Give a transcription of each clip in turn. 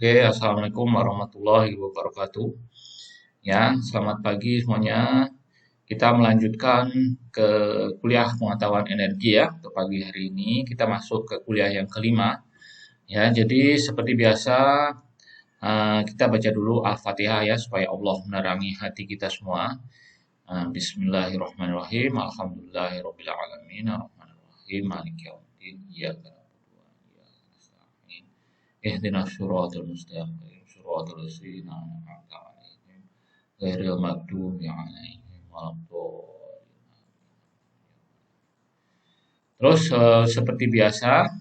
Oke, Assalamualaikum warahmatullahi wabarakatuh. Ya, selamat pagi semuanya. Kita melanjutkan ke kuliah pengetahuan energi ya. Untuk pagi hari ini kita masuk ke kuliah yang kelima. Ya, jadi seperti biasa kita baca dulu Al-Fatihah ya supaya Allah menerangi hati kita semua. Bismillahirrahmanirrahim. Alhamdulillahirabbil alamin. Arrahmanirrahim. Maliki yaumiddin. Iyyaka na'budu wa iyyaka nasta'in. Ihdinas siratal mustaqim. Siratal ladzina an'amta 'alaihim ghairil maghdubi 'alaihim waladdallin. Terus seperti biasa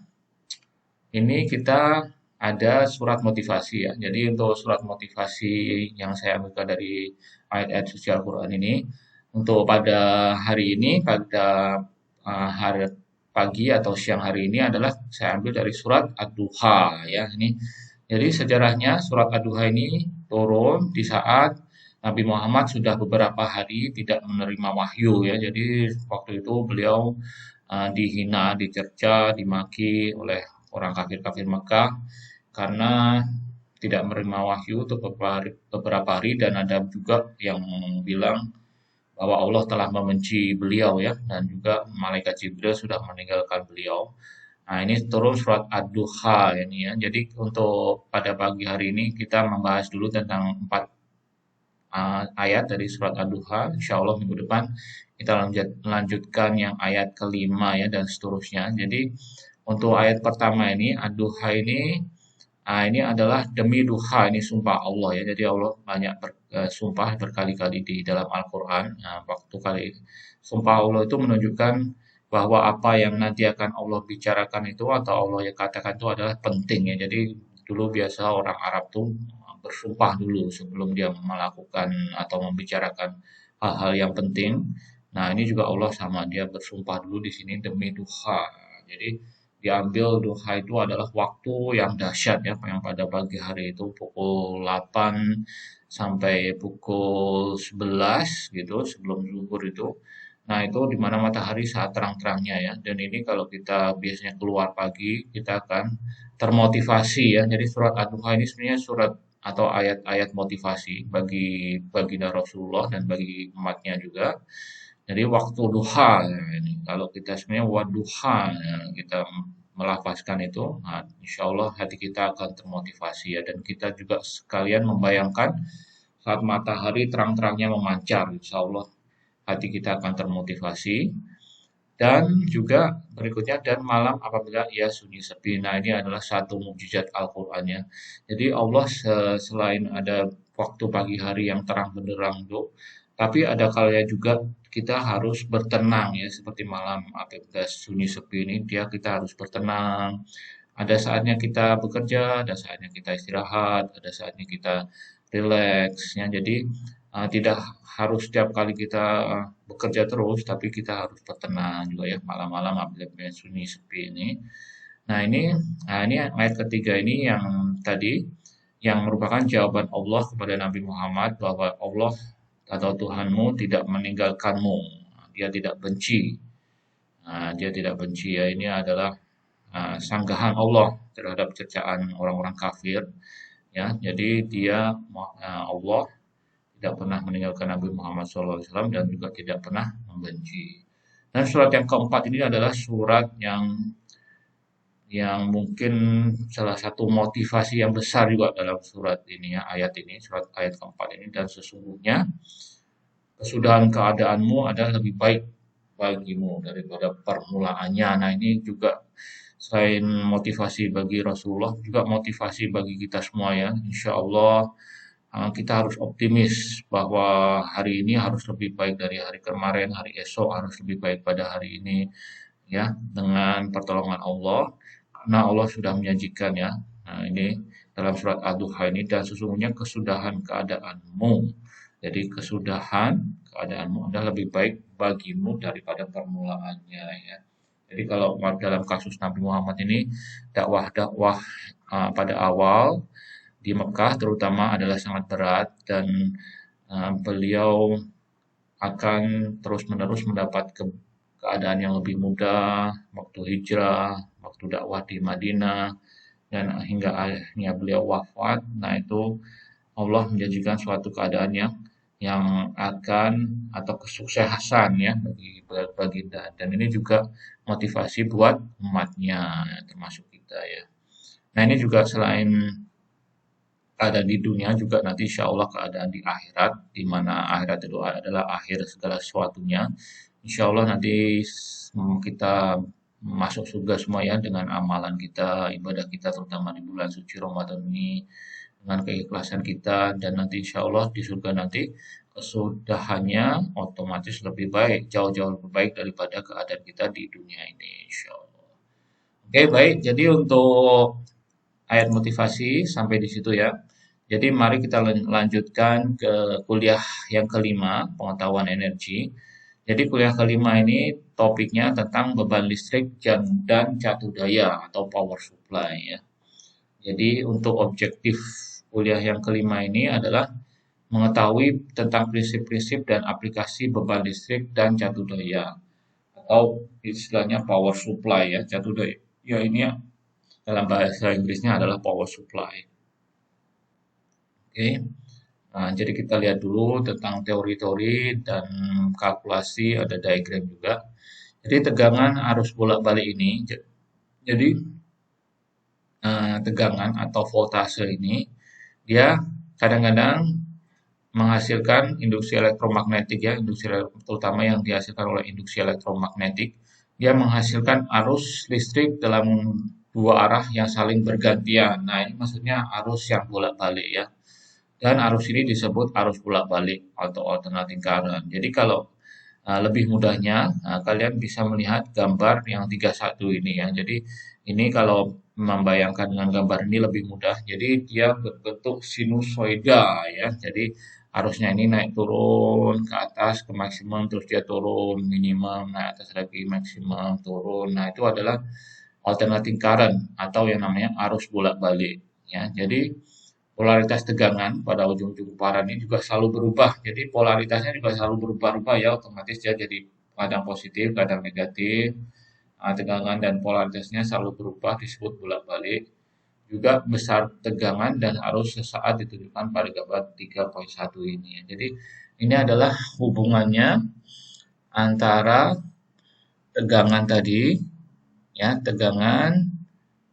ini kita ada surat motivasi ya. Jadi untuk surat motivasi yang saya ambil dari ayat-ayat suci Al-Quran ini, untuk pada hari ini, pada hari pagi atau siang hari ini adalah saya ambil dari surat Ad-Duha ya. Jadi sejarahnya surat Ad-Duha ini turun di saat Nabi Muhammad sudah beberapa hari tidak menerima wahyu ya. Jadi waktu itu beliau dihina, dicerca, dimaki oleh orang kafir-kafir Mekah karena tidak menerima wahyu untuk beberapa hari dan ada juga yang bilang bahwa Allah telah membenci beliau ya dan juga malaikat Jibril sudah meninggalkan beliau. Nah, ini turun surat Ad-Duha ini ya. Jadi untuk pada pagi hari ini kita membahas dulu tentang 4 ayat dari surat Ad-Duha. Insya Allah minggu depan kita lanjutkan yang ayat kelima ya dan seterusnya. Jadi untuk ayat pertama ini Ad-Duha ini adalah demi duha, ini sumpah Allah ya. Jadi Allah banyak bersumpah berkali-kali di dalam Al-Quran. Nah, waktu kali sumpah Allah itu menunjukkan bahwa apa yang nanti akan Allah bicarakan itu atau Allah yang katakan itu adalah penting ya. Jadi dulu biasa orang Arab tuh bersumpah dulu sebelum dia melakukan atau membicarakan hal-hal yang penting. Nah, ini juga Allah sama dia bersumpah dulu di sini demi duha. Jadi diambil duha itu adalah waktu yang dahsyat ya, yang pada pagi hari itu pukul 8 sampai pukul 11 gitu sebelum zuhur itu. Nah, itu di mana matahari saat terang-terangnya ya. Dan ini kalau kita biasanya keluar pagi, kita akan termotivasi ya. Jadi surat Ad-Duha ini sebenarnya surat atau ayat-ayat motivasi bagi baginda Rasulullah dan bagi umatnya juga. Jadi waktu duha ya ini. Kalau kita sebenarnya waduha ya, kita melafazkan itu, nah, insya Allah hati kita akan termotivasi ya. Dan kita juga sekalian membayangkan saat matahari terang-terangnya memancar, insya Allah hati kita akan termotivasi. Dan juga berikutnya dan malam apabila ia sunyi sepi. Nah, ini adalah satu mukjizat Al-Qur'an ya. Jadi Allah selain ada waktu pagi hari yang terang benderang itu, tapi ada kalanya juga kita harus bertenang ya seperti malam apabila sunyi sepi ini kita harus bertenang. Ada saatnya kita bekerja, ada saatnya kita istirahat, ada saatnya kita rileks ya. Jadi tidak harus setiap kali kita bekerja terus, tapi kita harus bertenang juga ya malam-malam apabila sunyi sepi ini. Nah ini ayat ketiga ini yang tadi yang merupakan jawaban Allah kepada Nabi Muhammad bahwa Allah atau Tuhanmu tidak meninggalkanmu, dia tidak benci. Nah, dia tidak benci ya ini adalah sanggahan Allah terhadap cercaan orang-orang kafir ya. Jadi Allah tidak pernah meninggalkan Nabi Muhammad SAW dan juga tidak pernah membenci. Dan surat yang keempat ini adalah surat yang mungkin salah satu motivasi yang besar juga dalam surat ini ya, surat ayat keempat ini dan sesungguhnya kesudahan keadaanmu adalah lebih baik bagimu daripada permulaannya. Nah, ini juga selain motivasi bagi Rasulullah, juga motivasi bagi kita semua ya. Insya Allah kita harus optimis bahwa hari ini harus lebih baik dari hari kemarin, hari esok harus lebih baik pada hari ini ya dengan pertolongan Allah karena Allah sudah menjanjikan ya. Nah, ini dalam surat Ad-Duha ini dan sesungguhnya kesudahan keadaanmu. Jadi kesudahan keadaanmu adalah lebih baik bagimu daripada permulaannya ya. Jadi kalau dalam kasus Nabi Muhammad ini dakwah-dakwah pada awal di Mekah terutama adalah sangat berat dan beliau akan terus-menerus mendapat keadaan yang lebih mudah waktu hijrah, waktu dakwah di Madinah, dan hingga akhirnya beliau wafat. Nah, itu Allah menjanjikan suatu keadaan yang akan atau kesuksesan ya bagi baginda, dan ini juga motivasi buat umatnya termasuk kita ya. Nah, ini juga selain keadaan di dunia, juga nanti insya Allah keadaan di akhirat, di mana akhirat itu adalah akhir segala sesuatunya. Insya Allah nanti kita masuk surga semua ya dengan amalan kita, ibadah kita terutama di bulan suci Ramadan ini, dengan keikhlasan kita, dan nanti insya Allah di surga nanti kesudahannya otomatis lebih baik, jauh-jauh lebih baik daripada keadaan kita di dunia ini insya Allah. Oke, baik. Jadi untuk ayat motivasi sampai di situ ya. Jadi mari kita lanjutkan ke kuliah yang kelima, pengetahuan energi. Jadi kuliah kelima ini topiknya tentang beban listrik dan catu daya atau power supply ya. Jadi untuk objektif kuliah yang kelima ini adalah mengetahui tentang prinsip-prinsip dan aplikasi beban listrik dan catu daya atau istilahnya power supply ya. Catu daya ya ini ya, dalam bahasa Inggrisnya adalah power supply. Oke. Nah, jadi kita lihat dulu tentang teori-teori dan kalkulasi, ada diagram juga. Jadi tegangan arus bolak-balik ini, jadi tegangan atau voltase ini, dia kadang-kadang menghasilkan induksi elektromagnetik ya, terutama yang dihasilkan oleh induksi elektromagnetik. Dia menghasilkan arus listrik dalam dua arah yang saling bergantian. Nah, ini maksudnya arus yang bolak-balik ya. Dan arus ini disebut arus bolak-balik atau alternating current. Jadi kalau lebih mudahnya kalian bisa melihat gambar yang 31 ini ya. Jadi ini kalau membayangkan dengan gambar ini lebih mudah. Jadi dia berbentuk sinusoida ya. Jadi arusnya ini naik turun ke atas ke maksimum, terus dia turun minimum, naik atas lagi maksimum, turun. Nah, itu adalah alternating current atau yang namanya arus bolak-balik ya. Jadi polaritas tegangan pada ujung-ujung puparan ini juga selalu berubah. Jadi polaritasnya juga selalu berubah-ubah ya, otomatis dia jadi kadang positif, kadang negatif. Tegangan dan polaritasnya selalu berubah, disebut bolak-balik. Juga besar tegangan dan arus sesaat ditunjukkan pada gambar 3.1 ini ya. Jadi ini adalah hubungannya antara tegangan tadi ya, tegangan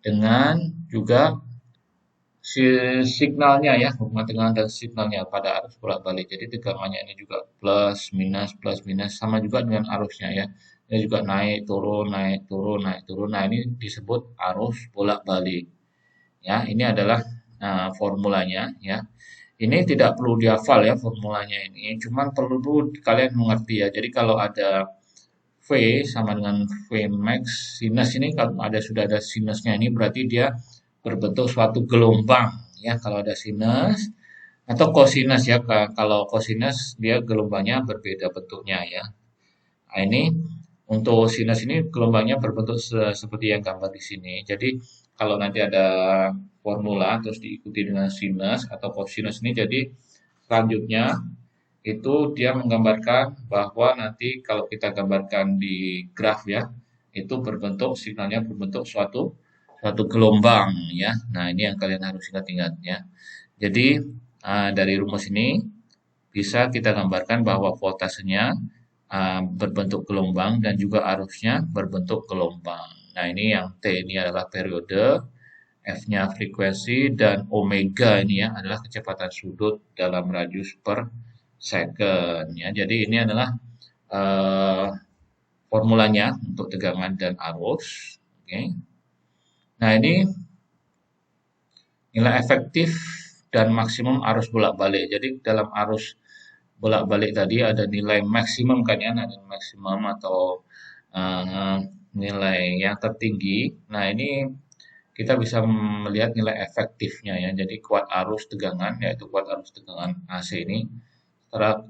dengan juga signalnya ya, hubungan tegangan dan signalnya pada arus bolak-balik. Jadi tegangannya ini juga plus minus sama juga dengan arusnya ya. Ini juga naik turun naik turun naik turun. Nah, ini disebut arus bolak-balik. Ya, ini adalah formulanya ya. Ini tidak perlu dihafal ya formulanya ini, cuman perlu kalian mengerti ya. Jadi kalau ada V sama dengan V max sinus ini, kalau sudah ada sinusnya ini berarti dia berbentuk suatu gelombang ya, kalau ada sinus atau kosinus ya. Kalau kosinus dia gelombangnya berbeda bentuknya ya. Nah, ini untuk sinus ini gelombangnya berbentuk seperti yang gambar di sini. Jadi kalau nanti ada formula terus diikuti dengan sinus atau kosinus ini, jadi selanjutnya itu dia menggambarkan bahwa nanti kalau kita gambarkan di graf ya, itu berbentuk signalnya berbentuk suatu gelombang ya. Nah, ini yang kalian harus ingat-ingat ya. Jadi dari rumus ini bisa kita gambarkan bahwa voltasenya berbentuk gelombang dan juga arusnya berbentuk gelombang. Nah, ini yang T ini adalah periode, F-nya frekuensi, dan omega ini ya adalah kecepatan sudut dalam radius per second ya. Jadi ini adalah formulanya untuk tegangan dan arus. Oke. Nah, ini nilai efektif dan maksimum arus bolak-balik. Jadi dalam arus bolak-balik tadi ada nilai maksimum kan ya, ada maksimum atau nilai yang tertinggi. Nah, ini kita bisa melihat nilai efektifnya ya. Jadi kuat arus tegangan, yaitu kuat arus tegangan AC ini, setara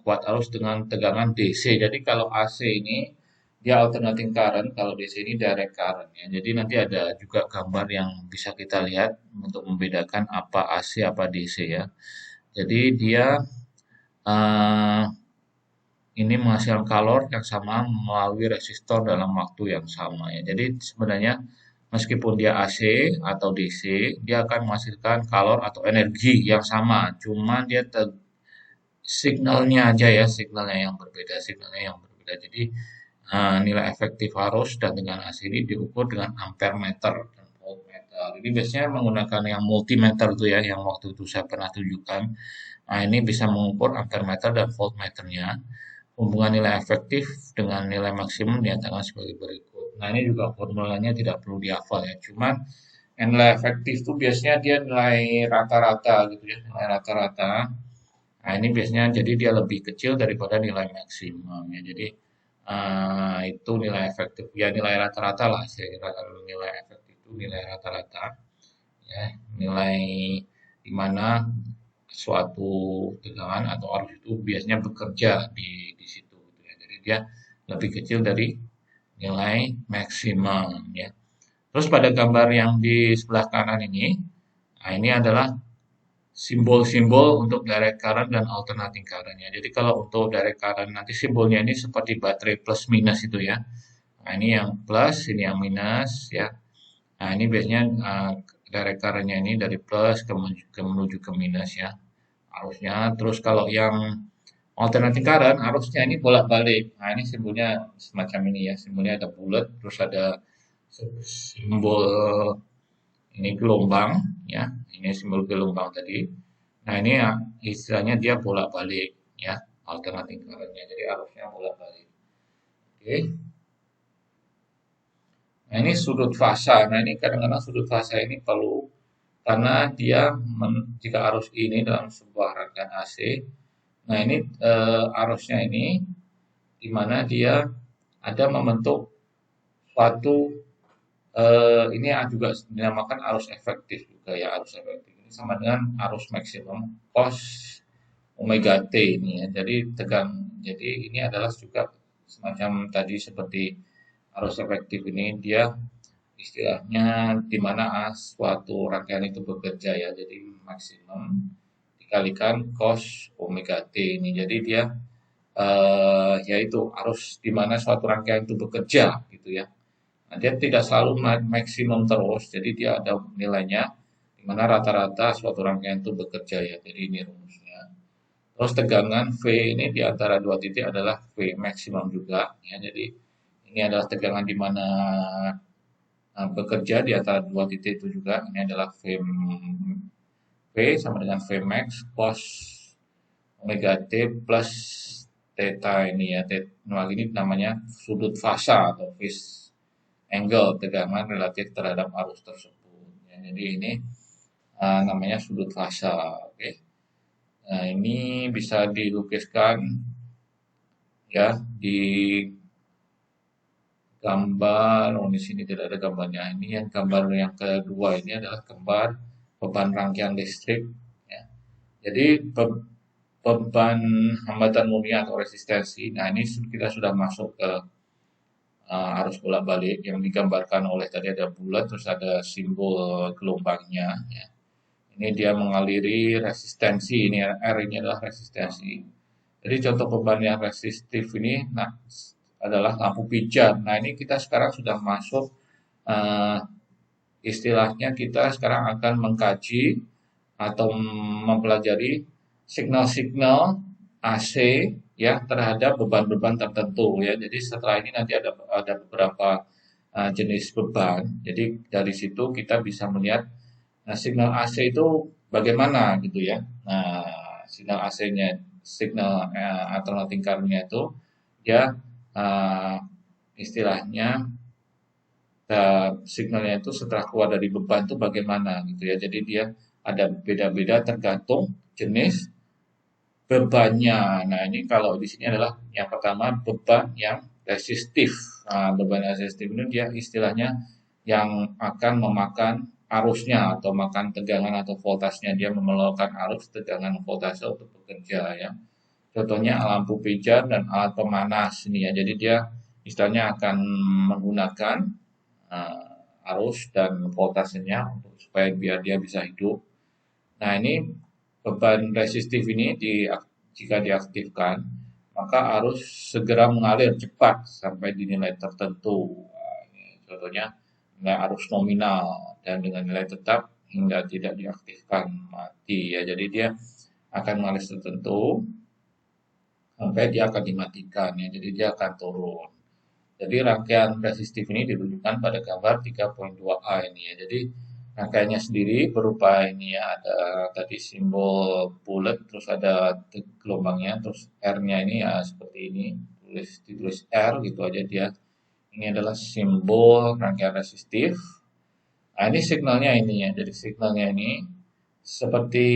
kuat arus dengan tegangan DC. Jadi kalau AC ini dia alternating current, kalau DC ini direct current ya. Jadi nanti ada juga gambar yang bisa kita lihat untuk membedakan apa AC apa DC ya. Jadi dia ini menghasilkan kalor yang sama melalui resistor dalam waktu yang sama ya. Jadi sebenarnya meskipun dia AC atau DC, dia akan menghasilkan kalor atau energi yang sama, cuma dia signalnya aja ya, signalnya yang berbeda. Jadi nilai efektif arus dan tegangan AC ini diukur dengan ampere meter dan voltmeter. Ini biasanya menggunakan yang multimeter tuh ya, yang waktu itu saya pernah tunjukkan. Nah, ini bisa mengukur ampere meter dan voltmeternya. Hubungan nilai efektif dengan nilai maksimum dinyatakan sebagai berikut. Nah, ini juga formulanya tidak perlu dihafal ya. Cuman nilai efektif itu biasanya dia nilai rata-rata gitu ya, nilai rata-rata. Nah, ini biasanya jadi dia lebih kecil daripada nilai maksimum ya. Jadi itu nilai efektif ya, nilai rata-rata lah. Saya kira kalau nilai efektif itu nilai rata-rata ya, nilai di mana suatu tegangan atau arus itu biasanya bekerja di situ gitu ya. Jadi dia lebih kecil dari nilai maksimum ya. Terus pada gambar yang di sebelah kanan ini, nah ini adalah simbol-simbol untuk direct current dan alternating current ya. Jadi kalau untuk direct current nanti simbolnya ini seperti baterai plus minus itu ya. Nah, ini yang plus, ini yang minus ya. Nah, ini biasanya direct current-nya ini dari plus menuju ke minus ya arusnya. Terus kalau yang alternating current arusnya ini bolak-balik. Nah, ini simbolnya semacam ini ya. Simbolnya ada bulat, terus ada simbol ini gelombang ya. Ini simbol gelombang tadi. Nah, ini ya istilahnya dia bolak-balik ya, alternating current-nya. Jadi arusnya bolak-balik. Oke. Nah, ini sudut fasa. Nah, ini kadang-kadang sudut fasa ini perlu karena dia jika arus ini dalam sebuah rangkaian AC. Nah, ini arusnya ini di mana dia ada membentuk suatu ini juga dinamakan arus efektif juga ya, arus efektif ini sama dengan arus maksimum cos omega T ini ya. Jadi ini adalah juga semacam tadi seperti arus efektif ini dia istilahnya di mana suatu rangkaian itu bekerja ya. Jadi maksimum dikalikan cos omega T ini. Jadi dia yaitu arus di mana suatu rangkaian itu bekerja gitu ya. Nah, dia tidak selalu maksimum terus, jadi dia ada nilainya di mana rata-rata suatu rangkaian itu bekerja ya. Jadi ini rumusnya. Terus tegangan V ini di antara dua titik adalah V maksimum juga ya. Jadi ini adalah tegangan di mana bekerja di antara dua titik itu juga. Ini adalah V sama dengan V max cos omega T plus theta ini ya. Nah, ini namanya sudut fasa atau phase angle tegangan relatif terhadap arus tersebut. Ya, jadi ini namanya sudut fasa. Oke. Nah, ini bisa dilukiskan ya di gambar. Oh, di sini tidak ada gambarnya. Ini yang gambar yang kedua ini adalah gambar beban rangkaian listrik. Ya. Jadi beban hambatan murni atau resistensi. Nah, ini kita sudah masuk ke arus bolak-balik yang digambarkan oleh tadi ada bulat terus ada simbol gelombangnya ya. Ini dia mengaliri resistensi, ini R ini adalah resistensi. Jadi contoh beban yang resistif ini nah adalah lampu pijar. Nah, ini kita sekarang sudah masuk istilahnya kita sekarang akan mengkaji atau mempelajari signal-signal AC ya terhadap beban-beban tertentu ya. Jadi setelah ini nanti ada beberapa jenis beban. Jadi dari situ kita bisa melihat signal AC itu bagaimana gitu ya. Nah, signal AC-nya, signal alternating current-nya itu dia istilahnya signalnya itu setelah keluar dari beban itu bagaimana gitu ya. Jadi dia ada beda-beda tergantung jenis bebannya. Nah, ini kalau di sini adalah yang pertama beban yang resistif. Nah, beban resistif ini dia istilahnya yang akan memakan arusnya atau makan tegangan atau voltasenya. Dia memerlukan arus, tegangan, voltase untuk bekerja ya. Contohnya lampu pijar dan alat pemanas ini ya. Jadi dia istilahnya akan menggunakan arus dan voltasenya untuk supaya biar dia bisa hidup. Nah, ini beban resistif ini jika diaktifkan, maka arus segera mengalir cepat sampai di nilai tertentu. Nah, ini contohnya nilai arus nominal dan dengan nilai tetap hingga tidak diaktifkan mati ya. Jadi dia akan mengalir tertentu sampai dia akan dimatikan ya. Jadi dia akan turun. Jadi rangkaian resistif ini ditunjukkan pada gambar 3.2a ini ya. Jadi rangkaiannya sendiri berupa ini ya, ada tadi simbol bulat, terus ada gelombangnya, terus R-nya ini ya seperti ini, ditulis R gitu aja dia. Ini adalah simbol rangkaian resistif. Nah, ini signalnya ini ya. Jadi signalnya ini seperti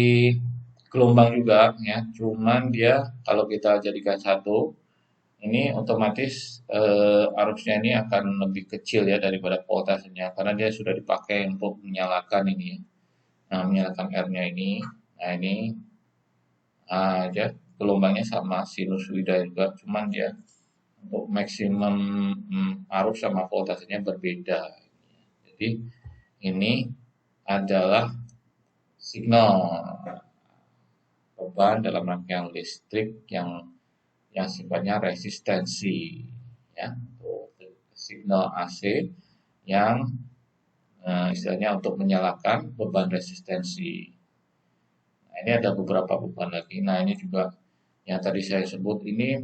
gelombang juga ya, cuman dia kalau kita jadikan satu, ini otomatis arusnya ini akan lebih kecil ya daripada voltasenya karena dia sudah dipakai untuk menyalakan ini ya. Nah, menyalakan R-nya ini. Nah, ini aja gelombangnya sama sinusoida juga, cuman dia untuk maksimum arus sama voltasenya berbeda. Jadi ini adalah signal beban dalam rangkaian listrik yang sifatnya resistensi ya, untuk signal AC yang istilahnya untuk menyalakan beban resistensi. Nah, ini ada beberapa beban lagi. Nah, ini juga yang tadi saya sebut ini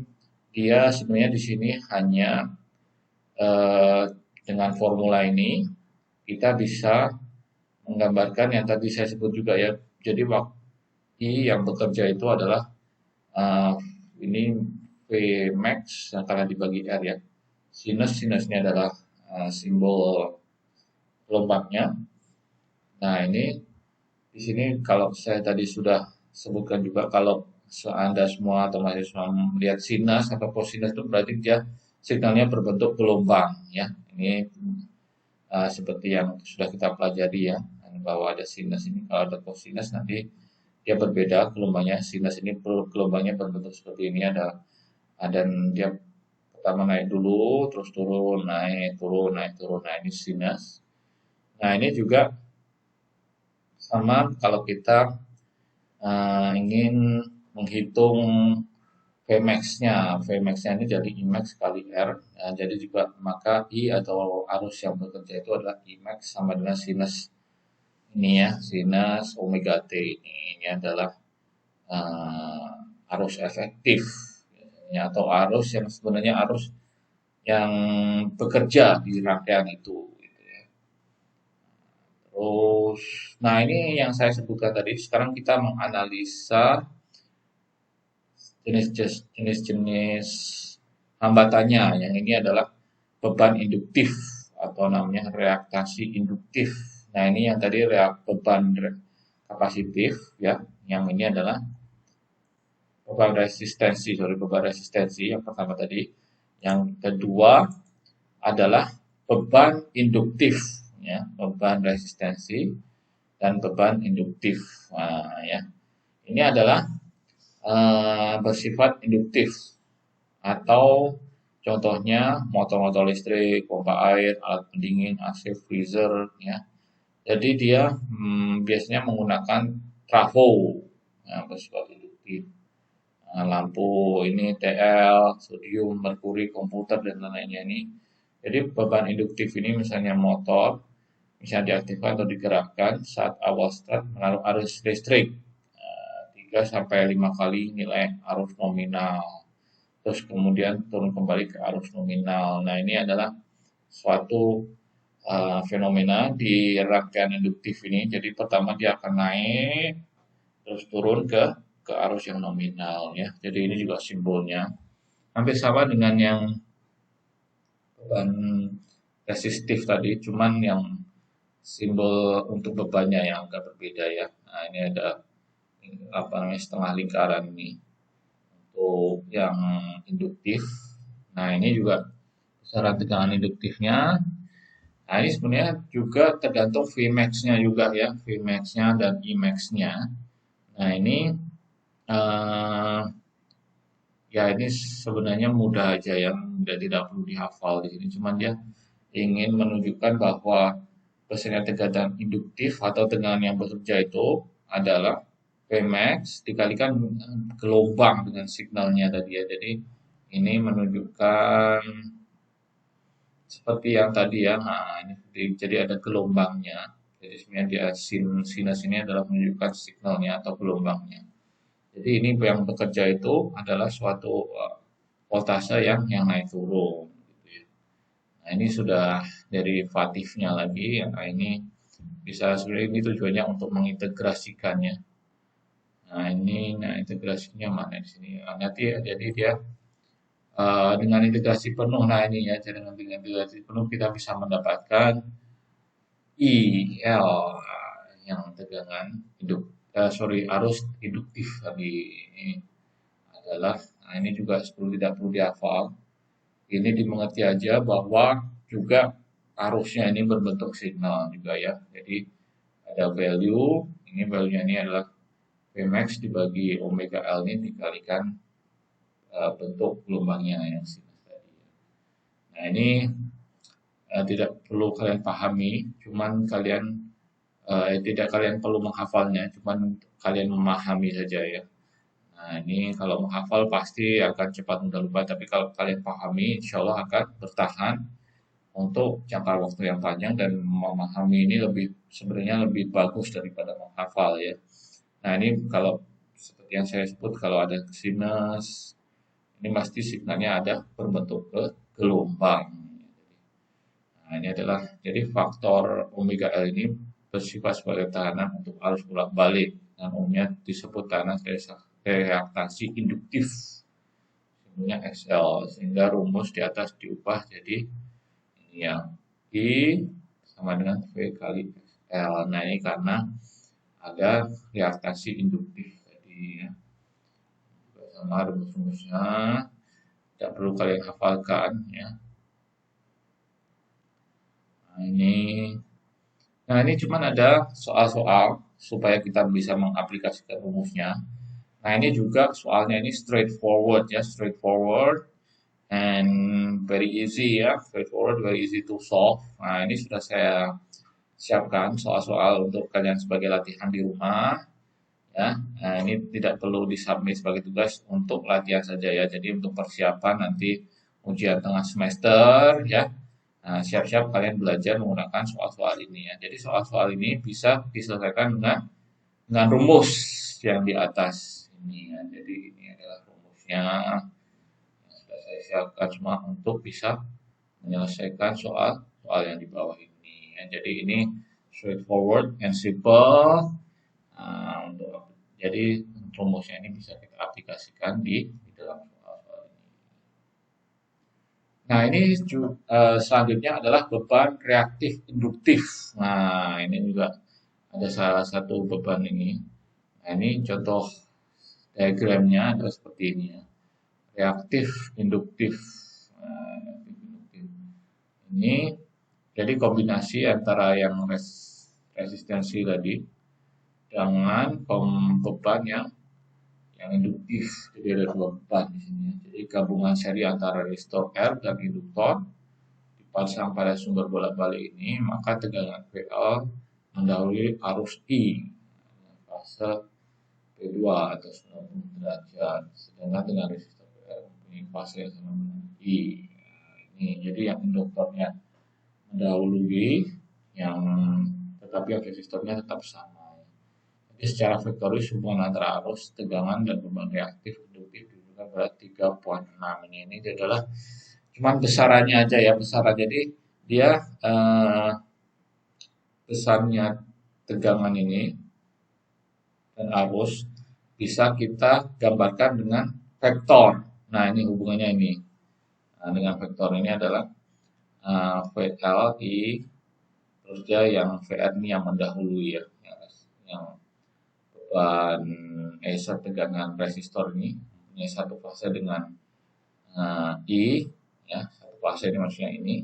dia sebenarnya di sini hanya dengan formula ini kita bisa menggambarkan yang tadi saya sebut juga ya. Jadi waktu yang bekerja itu adalah ini V max yang akan dibagi R ya. Sinusnya adalah simbol gelombangnya. Nah, ini di sini kalau saya tadi sudah sebutkan juga kalau Anda semua atau mahasiswa melihat sinus atau kosinus itu berarti dia signalnya berbentuk gelombang ya. Ini seperti yang sudah kita pelajari ya, bahwa ada sinus ini, kalau ada kosinus nanti dia berbeda gelombangnya. Sinus ini gelombangnya berbentuk seperti ini, ada dan dia pertama naik dulu, terus turun, naik, turun, naik, turun. Nah, ini sinus. Nah, ini juga sama kalau kita ingin menghitung Vmax-nya. Vmax-nya ini jadi Imax kali R. Nah, jadi juga maka I atau arus yang bekerja itu adalah Imax sama dengan sinus ini ya, sinus omega T ini. Ini adalah arus efektif ya, atau arus yang sebenarnya arus yang bekerja di rangkaian itu. Gitu ya. Terus, nah ini yang saya sebutkan tadi. Sekarang kita menganalisa jenis-jenis hambatannya. Yang ini adalah beban induktif atau namanya reaktasi induktif. Nah, ini yang tadi beban kapasitif ya. Yang ini adalah beban resistensi yang pertama tadi. Yang kedua adalah beban induktif ya, beban resistensi dan beban induktif. Nah, ya. Ini adalah bersifat induktif atau contohnya motor-motor listrik, pompa air, alat pendingin, AC, freezer ya. Jadi dia biasanya menggunakan trafo ya, bersifat induktif. Nah, lampu ini TL, sodium, merkuri, komputer dan lain-lainnya ini. Jadi beban induktif ini misalnya motor bisa diaktifkan atau digerakkan saat awal start menaruh arus listrik 3 sampai 5 kali nilai arus nominal. Terus kemudian turun kembali ke arus nominal. Nah, ini adalah suatu fenomena di rangkaian induktif ini. Jadi pertama dia akan naik, terus turun ke arus yang nominal ya. Jadi ini juga simbolnya hampir sama dengan yang beban resistif tadi, cuman yang simbol untuk bebannya yang agak berbeda ya. Nah, ini ada apa namanya setengah lingkaran ini untuk yang induktif. Nah, ini juga besaran tegangan induktifnya. Nah, ini sebenarnya juga tergantung Vmax-nya juga ya, Vmax-nya dan Emax-nya. Nah, ini ya ini sebenarnya mudah aja ya, tidak perlu dihafal di sini. Cuman dia ingin menunjukkan bahwa besaran tegangan induktif atau tegangan yang bekerja itu adalah Vmax dikalikan gelombang dengan signalnya tadi ya. Jadi ini menunjukkan seperti yang tadi ya. Nah, ini jadi ada gelombangnya. Jadi sebenarnya dia sinus ini adalah menunjukkan signalnya atau gelombangnya. Jadi ini yang bekerja itu adalah suatu voltase yang naik turun. Gitu ya. Nah ini sudah derivatifnya lagi. Nah ini bisa sebenarnya ini tujuannya untuk mengintegrasikannya. Nah integrasinya mana di sini? Nah, nanti ya, jadi dia dengan integrasi penuh. Nah ini ya, jadi dengan integrasi penuh kita bisa mendapatkan IL yang tegangan arus induktif tadi ini adalah. Nah ini juga tidak perlu dihafal. Ini dimengerti aja bahwa juga arusnya ini berbentuk signal juga ya. Jadi ada value, ini value-nya ini adalah Vmax dibagi omega L ini dikalikan bentuk gelombangnya yang sinus tadi. Nah ini tidak perlu kalian pahami, cuman kalian tidak kalian perlu menghafalnya, cuman kalian memahami saja ya. Nah ini kalau menghafal pasti akan cepat mudah lupa, tapi kalau kalian pahami insya Allah akan bertahan untuk jangka waktu yang panjang, dan memahami ini sebenarnya lebih bagus daripada menghafal ya. Nah ini kalau seperti yang saya sebut, kalau ada sinus ini pasti signalnya ada berbentuk ke gelombang. Nah ini adalah jadi faktor omega L ini bersifat sebagai tahanan untuk arus bolak-balik, dan umumnya disebut tahanan reaktasi induktif, sebenarnya XL, sehingga rumus di atas diubah jadi ini ya, I sama dengan V kali XL. Nah ini karena ada reaktasi induktif tadi ya. Sama rumus-rumusnya tidak perlu kalian hafalkan ya. Nah ini cuman ada soal-soal supaya kita bisa mengaplikasikan rumusnya. Nah ini juga soalnya ini straightforward ya, straightforward and very easy ya, straightforward, very easy to solve. Nah ini sudah saya siapkan soal-soal untuk kalian sebagai latihan di rumah ya. Nah ini tidak perlu disubmit sebagai tugas, untuk latihan saja ya. Jadi untuk persiapan nanti ujian tengah semester ya. Nah, siap-siap kalian belajar menggunakan soal-soal ini ya. Jadi soal-soal ini bisa diselesaikan dengan rumus yang di atas ini ya. Jadi ini adalah rumusnya yang sudah saya siapkan semua untuk bisa menyelesaikan soal-soal yang di bawah ini ya. Jadi ini straightforward and simple. Jadi rumusnya ini bisa kita aplikasikan di dalam soal-soal ini. Nah ini selanjutnya adalah beban reaktif induktif. Nah ini juga ada salah satu beban ini. Nah ini contoh diagramnya adalah seperti ini ya. Reaktif induktif. Nah, ini jadi kombinasi antara yang resistensi tadi dengan beban yang induktif. Jadi ada dua beban di sini. Jadi gabungan seri antara resistor R dan induktor dipasang pada sumber bolak-balik ini, maka tegangan VL mendahului arus I fase P2 atau 90 derajat, sedangkan dengan resistor R mempunyai fase yang sama dengan I. Nah, ini jadi yang induktornya mendahului, tetapi yang resistornya tetap sama. Jadi secara vektoris hubungan antara arus, tegangan, dan beban reaktif induktif ditentukan pada 3.6 ini adalah cuman besarannya aja ya, besaran. Jadi dia besarnya tegangan ini dan arus bisa kita gambarkan dengan vektor. Nah ini hubungannya ini. Nah, dengan vektor ini adalah VL I, terus dia yang VR ini yang mendahului ya, yang beban tegangan resistor ini punya satu fase dengan I ya, satu fase ini maksudnya ini.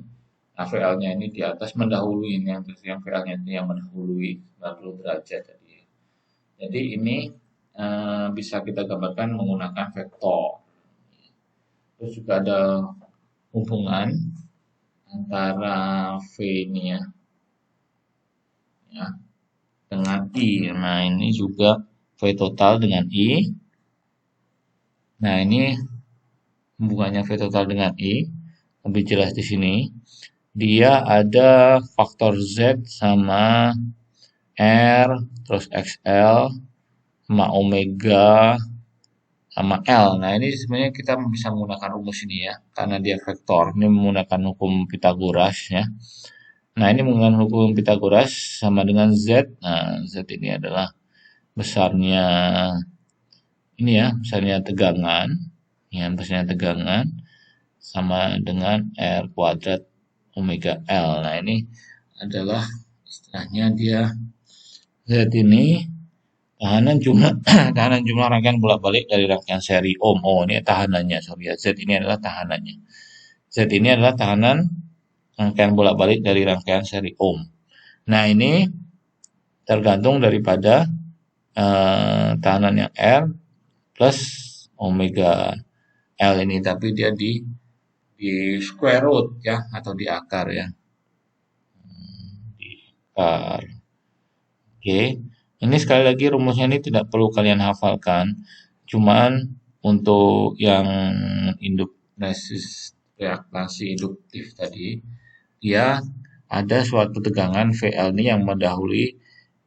Nah VL-nya ini di atas mendahului ini, yang VL-nya ini yang mendahului 90 derajat tadi. Jadi ini bisa kita gambarkan menggunakan vektor. Terus juga ada hubungan antara V ini ya dengan I. Nah ini juga V total dengan I. Nah ini hubungannya V total dengan I lebih jelas di sini. dia ada faktor Z sama R, terus XL, sama omega, sama L. Nah, ini sebenarnya kita bisa menggunakan rumus ini ya, karena dia vektor. Ini menggunakan hukum Pitagoras ya. Nah, ini menggunakan hukum Pitagoras sama dengan Z. Nah, Z ini adalah besarnya ini ya, besarnya tegangan. Ya, besarnya tegangan sama dengan R kuadrat omega L. Nah, ini adalah istilahnya dia Z ini tahanan jumlah rangkaian bolak-balik dari rangkaian seri ohm. Oh, ini tahanannya, sorry ya. Z ini adalah tahanannya. Z ini adalah tahanan rangkaian bolak-balik dari rangkaian seri ohm. Nah, ini tergantung daripada tahanan yang R plus omega L ini, tapi dia di square root ya, atau di akar ya. Di akar. Oke. Ini sekali lagi rumusnya ini tidak perlu kalian hafalkan. Cuman untuk yang reaktasi induktif tadi, dia ada suatu tegangan VL ini yang mendahului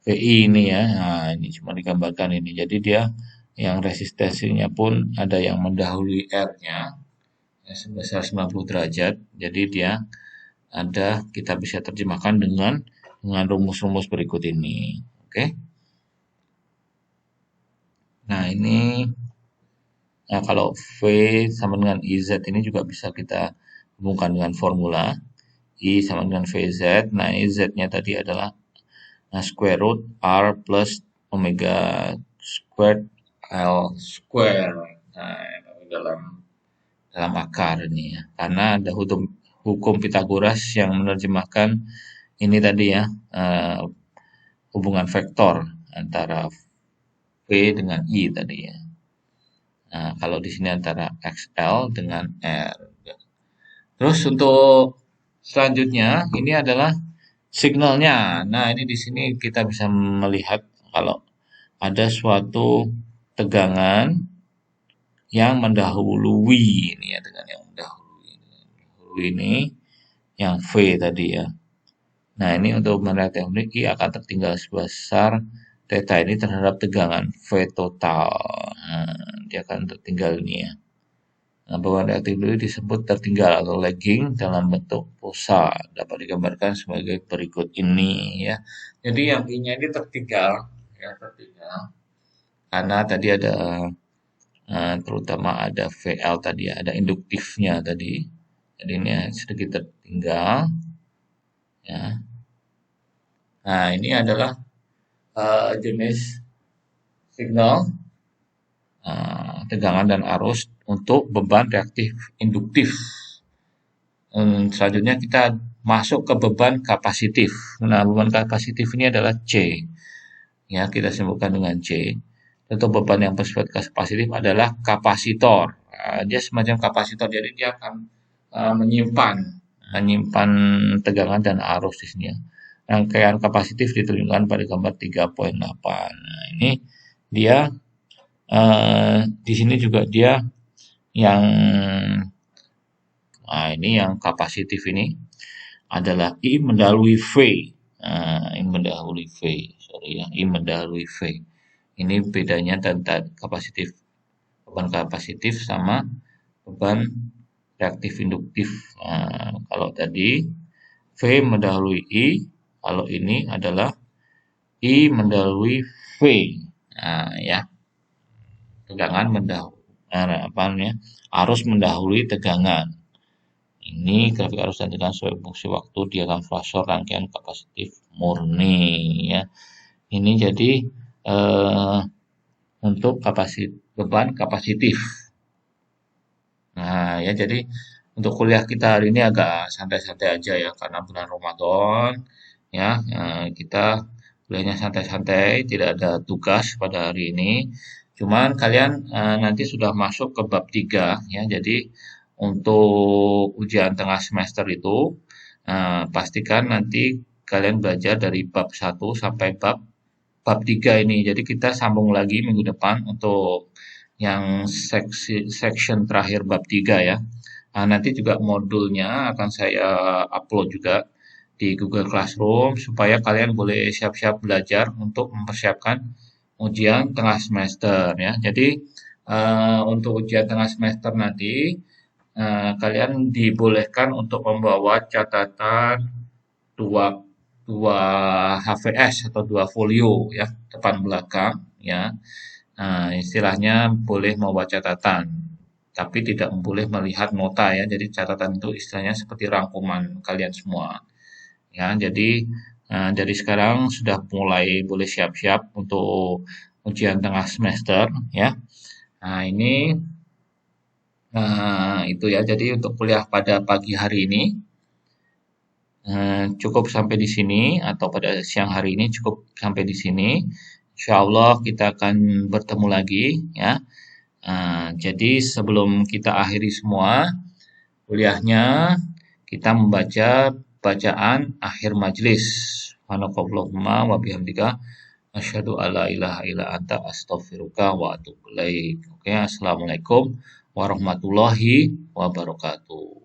VI ini ya. Nah, ini cuma digambarkan ini. Jadi dia yang resistensinya pun ada yang mendahului R-nya ya, sebesar 90 derajat. Jadi dia ada, kita bisa terjemahkan dengan rumus-rumus berikut ini. Oke. Nah, ini nah kalau V sama dengan IZ ini juga bisa kita hubungkan dengan formula I sama dengan VZ. Nah, ini Z-nya tadi adalah square root R plus omega squared L square. Nah, dalam akar ini ya. Karena ada hukum Pitagoras yang menerjemahkan ini tadi ya, hubungan vektor antara V dengan I tadi ya. Nah, kalau di sini antara XL dengan R. Terus untuk selanjutnya ini adalah signalnya. Nah, ini di sini kita bisa melihat kalau ada suatu tegangan yang mendahului ini ya, tegangan yang mendahului ini yang V tadi ya. Nah, ini untuk mereaktif I akan tertinggal sebesar theta ini terhadap tegangan V total. Nah, dia akan tertinggal ini ya. Nah, beban reaktif dulu disebut tertinggal atau lagging dalam bentuk pulsa. Dapat digambarkan sebagai berikut ini ya. Jadi yang I-nya ini tertinggal ya, tertinggal. Karena tadi ada terutama ada VL tadi ya, ada induktifnya tadi. Jadi ini sedikit tertinggal ya. Nah, ini adalah jenis signal tegangan dan arus untuk beban reaktif induktif. Selanjutnya kita masuk ke beban kapasitif. Nah, beban kapasitif ini adalah C. Ya, kita sebutkan dengan C. Untuk beban yang bersifat kapasitif adalah kapasitor. Dia semacam kapasitor, jadi dia akan menyimpan tegangan dan arus di sini ya. Rangkaian kapasitif ditunjukkan pada gambar 3.8. Nah, ini dia di sini juga dia yang ini yang kapasitif ini adalah I mendahului V. I mendahului V. Sorry ya, I mendahului V. Ini bedanya tentang kapasitif, beban kapasitif sama beban reaktif induktif. Kalau tadi V mendahului I, kalau ini adalah I mendahului V. Nah, ya. Tegangan arus mendahului tegangan. Ini grafik arus dan tegangan sebagai fungsi waktu diagram Flasher rangkaian kapasitif murni ya. Ini jadi untuk beban kapasitif. Nah, ya jadi untuk kuliah kita hari ini agak santai-santai aja ya, karena bulan Ramadan ya. Kita kuliahnya santai-santai, tidak ada tugas pada hari ini. Cuman kalian nanti sudah masuk ke bab 3 ya. Jadi untuk ujian tengah semester itu pastikan nanti kalian belajar dari bab 1 sampai bab 3 ini. Jadi kita sambung lagi minggu depan untuk yang section terakhir bab 3 ya. Nanti juga modulnya akan saya upload juga di Google Classroom supaya kalian boleh siap-siap belajar untuk mempersiapkan ujian tengah semester ya. Jadi untuk ujian tengah semester nanti kalian dibolehkan untuk membawa catatan dua dua HVS atau dua folio ya depan belakang ya. Istilahnya boleh membawa catatan, tapi tidak boleh melihat nota ya. Jadi catatan itu istilahnya seperti rangkuman kalian semua. Ya, jadi dari sekarang sudah mulai boleh siap-siap untuk ujian tengah semester ya. Nah, ini itu ya. Jadi untuk kuliah pada pagi hari ini cukup sampai di sini atau pada siang hari ini cukup sampai di sini. Insya Allah kita akan bertemu lagi ya. Jadi sebelum kita akhiri semua kuliahnya, kita membaca bacaan akhir majelis. Subhanakallahumma wa bihamdika asyhadu alla ilaha illa anta astaghfiruka wa atubu ilaik. Oke, assalamualaikum warahmatullahi wabarakatuh.